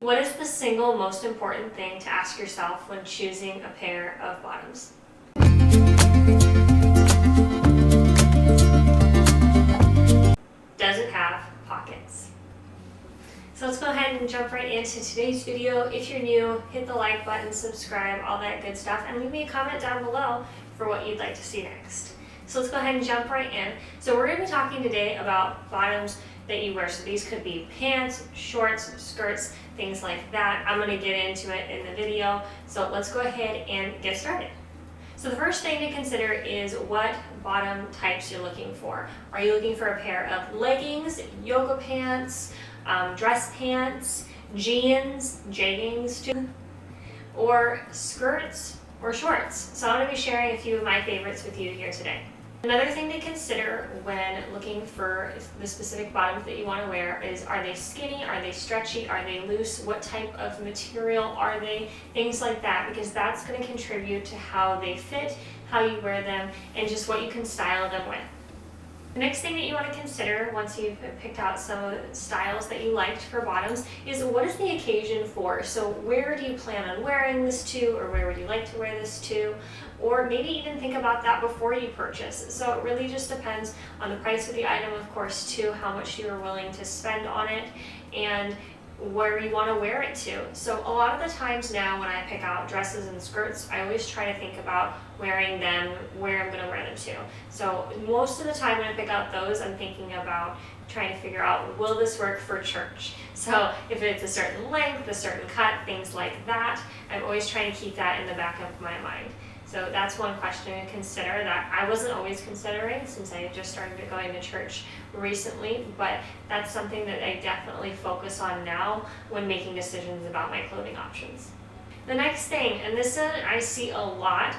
What is the single most important thing to ask yourself when choosing a pair of bottoms? Does it have pockets? So let's go ahead and jump right into today's video. If you're new, hit the like button, subscribe, all that good stuff, and leave me a comment down below for what you'd like to see next. So let's go ahead and jump right in. So we're going to be talking today about bottoms that you wear. So these could be pants, shorts, skirts, things like that. I'm going to get into it in the video. So let's go ahead and get started. So the first thing to consider is what bottom types you're looking for. Are you looking for a pair of leggings, yoga pants, dress pants, jeans, jeggings, or skirts or shorts? So I'm going to be sharing a few of my favorites with you here today. Another thing to consider when looking for the specific bottoms that you want to wear is, are they skinny, are they stretchy, are they loose, what type of material are they, things like that, because that's going to contribute to how they fit, how you wear them, and just what you can style them with. The next thing that you want to consider once you've picked out some of the styles that you liked for bottoms is, what is the occasion for? So where do you plan on wearing this to, or where would you like to wear this to? Or maybe even think about that before you purchase. So it really just depends on the price of the item, of course, too, how much you are willing to spend on it, and where you want to wear it to. So a lot of the times now when I pick out dresses and skirts, I always try to think about wearing them where I'm going to wear them to. So most of the time when I pick out those, I'm thinking about trying to figure out, will this work for church? So if it's a certain length, a certain cut, things like that, I'm always trying to keep that in the back of my mind. So that's one question to consider that I wasn't always considering since I just started going to church recently, but that's something that I definitely focus on now when making decisions about my clothing options. The next thing, and this I see a lot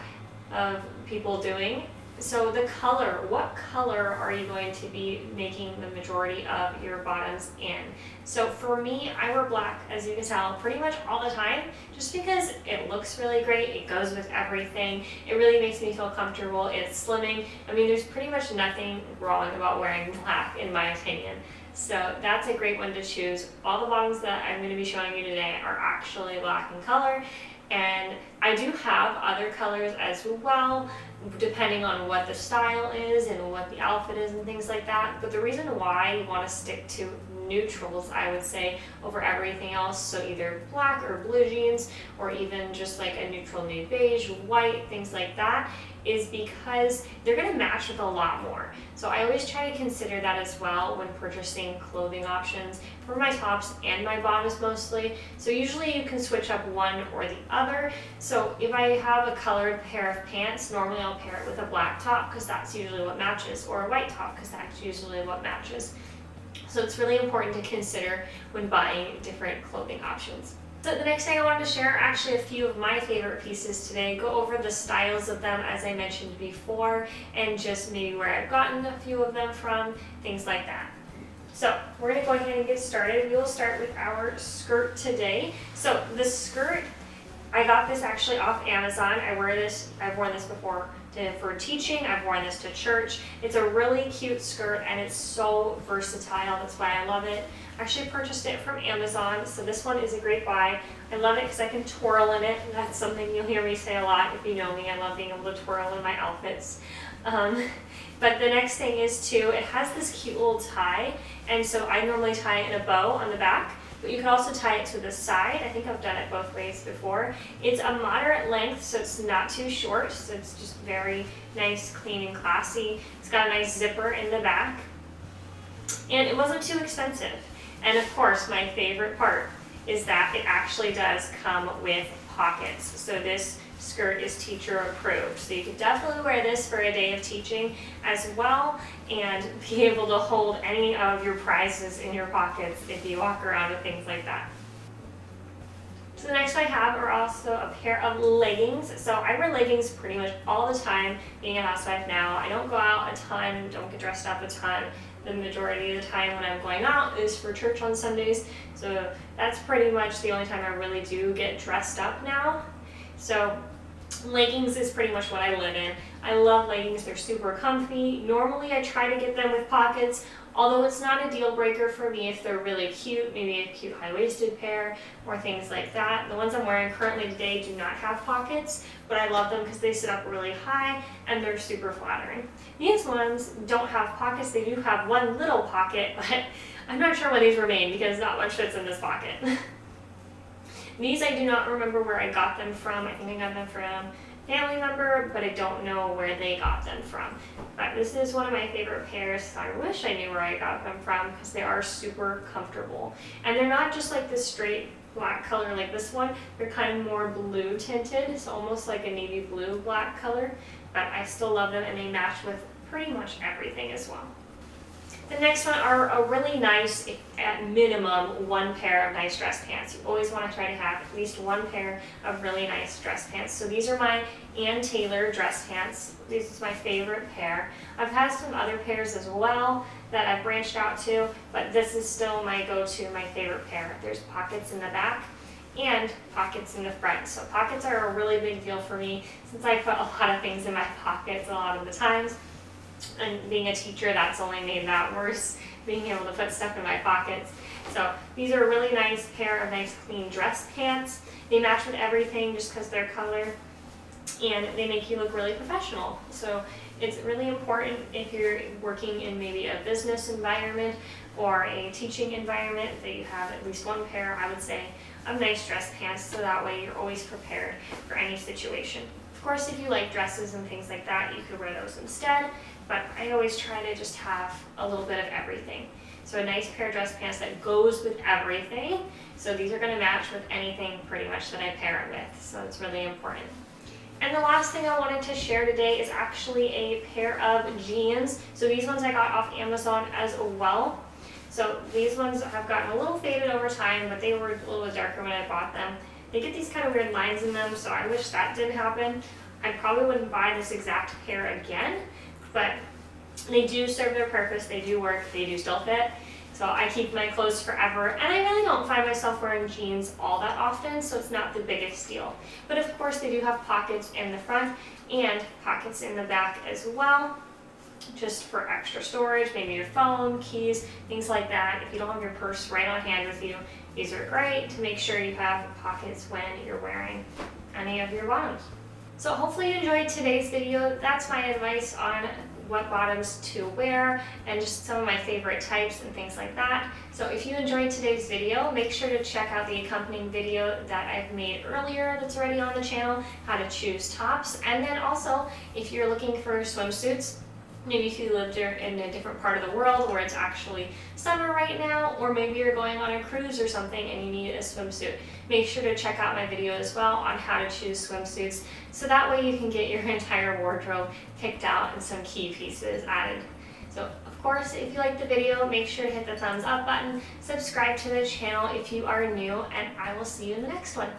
of people doing, so the color. What color are you going to be making the majority of your bottoms in? So for me, I wear black, as you can tell, pretty much all the time, just because it looks really great, it goes with everything, it really makes me feel comfortable, it's slimming. I mean, there's pretty much nothing wrong about wearing black, in my opinion. So that's a great one to choose. All the bottoms that I'm going to be showing you today are actually black in color, and I do have other colors as well, depending on what the style is and what the outfit is and things like that. But the reason why you want to stick to neutrals, I would say, over everything else, so either black or blue jeans, or even just like a neutral nude beige, white, things like that, is because they're going to match with a lot more. So I always try to consider that as well when purchasing clothing options for my tops and my bottoms mostly. So usually you can switch up one or the other. So if I have a colored pair of pants, normally I'll pair it with a black top because that's usually what matches, or a white top because that's usually what matches. So it's really important to consider when buying different clothing options. So the next thing I wanted to share are actually a few of my favorite pieces today. Go over the styles of them as I mentioned before, and just maybe where I've gotten a few of them from, things like that. So we're going to go ahead and get started. We will start with our skirt today. So the skirt, I got this actually off Amazon. I've worn this before for teaching. I've worn this to church. It's a really cute skirt and it's so versatile. That's why I love it. I actually purchased it from Amazon, so this one is a great buy. I love it because I can twirl in it. That's something you'll hear me say a lot if you know me. I love being able to twirl in my outfits. But the next thing is too, it has this cute little tie, and so I normally tie it in a bow on the back. But you can also tie it to the side. I think I've done it both ways before. It's a moderate length, so it's not too short, so it's just very nice, clean, and classy. It's got a nice zipper in the back, and it wasn't too expensive. And of course, my favorite part is that it actually does come with pockets. So this skirt is teacher approved. So you could definitely wear this for a day of teaching as well, and be able to hold any of your prizes in your pockets if you walk around with things like that. So the next I have are also a pair of leggings. So I wear leggings pretty much all the time, being a housewife now. I don't go out a ton, don't get dressed up a ton. The majority of the time when I'm going out is for church on Sundays. So that's pretty much the only time I really do get dressed up now. So Leggings is pretty much what I live in. I love leggings, they're super comfy. Normally I try to get them with pockets, although it's not a deal breaker for me if they're really cute, maybe a cute high-waisted pair or things like that. The ones I'm wearing currently today do not have pockets, but I love them because they sit up really high and they're super flattering. These ones don't have pockets, they do have one little pocket, but I'm not sure why these were made because not much fits in this pocket. These I do not remember where I got them from. I think I got them from a family member, but I don't know where they got them from. But this is one of my favorite pairs, so I wish I knew where I got them from because they are super comfortable. And they're not just like this straight black color like this one. They're kind of more blue tinted, so almost like a navy blue black color. But I still love them and they match with pretty much everything as well. The next one are a really nice, at minimum, one pair of nice dress pants. You always want to try to have at least one pair of really nice dress pants. So these are my Ann Taylor dress pants. This is my favorite pair. I've had some other pairs as well that I've branched out to, but this is still my go-to, my favorite pair. There's pockets in the back and pockets in the front. So pockets are a really big deal for me since I put a lot of things in my pockets a lot of the times. And being a teacher, that's only made that worse, being able to put stuff in my pockets. So these are a really nice pair of nice clean dress pants. They match with everything just because they're color, and they make you look really professional. So it's really important if you're working in maybe a business environment or a teaching environment that you have at least one pair, I would say, of nice dress pants, so that way you're always prepared for any situation. Of course, if you like dresses and things like that, you could wear those instead, but I always try to just have a little bit of everything. So a nice pair of dress pants that goes with everything. So these are going to match with anything pretty much that I pair it with, so it's really important. And the last thing I wanted to share today is actually a pair of jeans. So these ones I got off Amazon as well. So these ones have gotten a little faded over time, but they were a little bit darker when I bought them. They get these kind of weird lines in them, so I wish that didn't happen. I probably wouldn't buy this exact pair again, but they do serve their purpose, they do work, they do still fit. So I keep my clothes forever, and I really don't find myself wearing jeans all that often, so it's not the biggest deal. But of course they do have pockets in the front and pockets in the back as well, just for extra storage, maybe your phone, keys, things like that. If you don't have your purse right on hand with you, these are great to make sure you have pockets when you're wearing any of your bottoms. So hopefully you enjoyed today's video. That's my advice on what bottoms to wear and just some of my favorite types and things like that. So if you enjoyed today's video, make sure to check out the accompanying video that I've made earlier that's already on the channel, how to choose tops. And then also, if you're looking for swimsuits, maybe if you lived in a different part of the world where it's actually summer right now, or maybe you're going on a cruise or something and you need a swimsuit, make sure to check out my video as well on how to choose swimsuits, so that way you can get your entire wardrobe picked out and some key pieces added. So of course, if you liked the video, make sure to hit the thumbs up button, subscribe to the channel if you are new, and I will see you in the next one.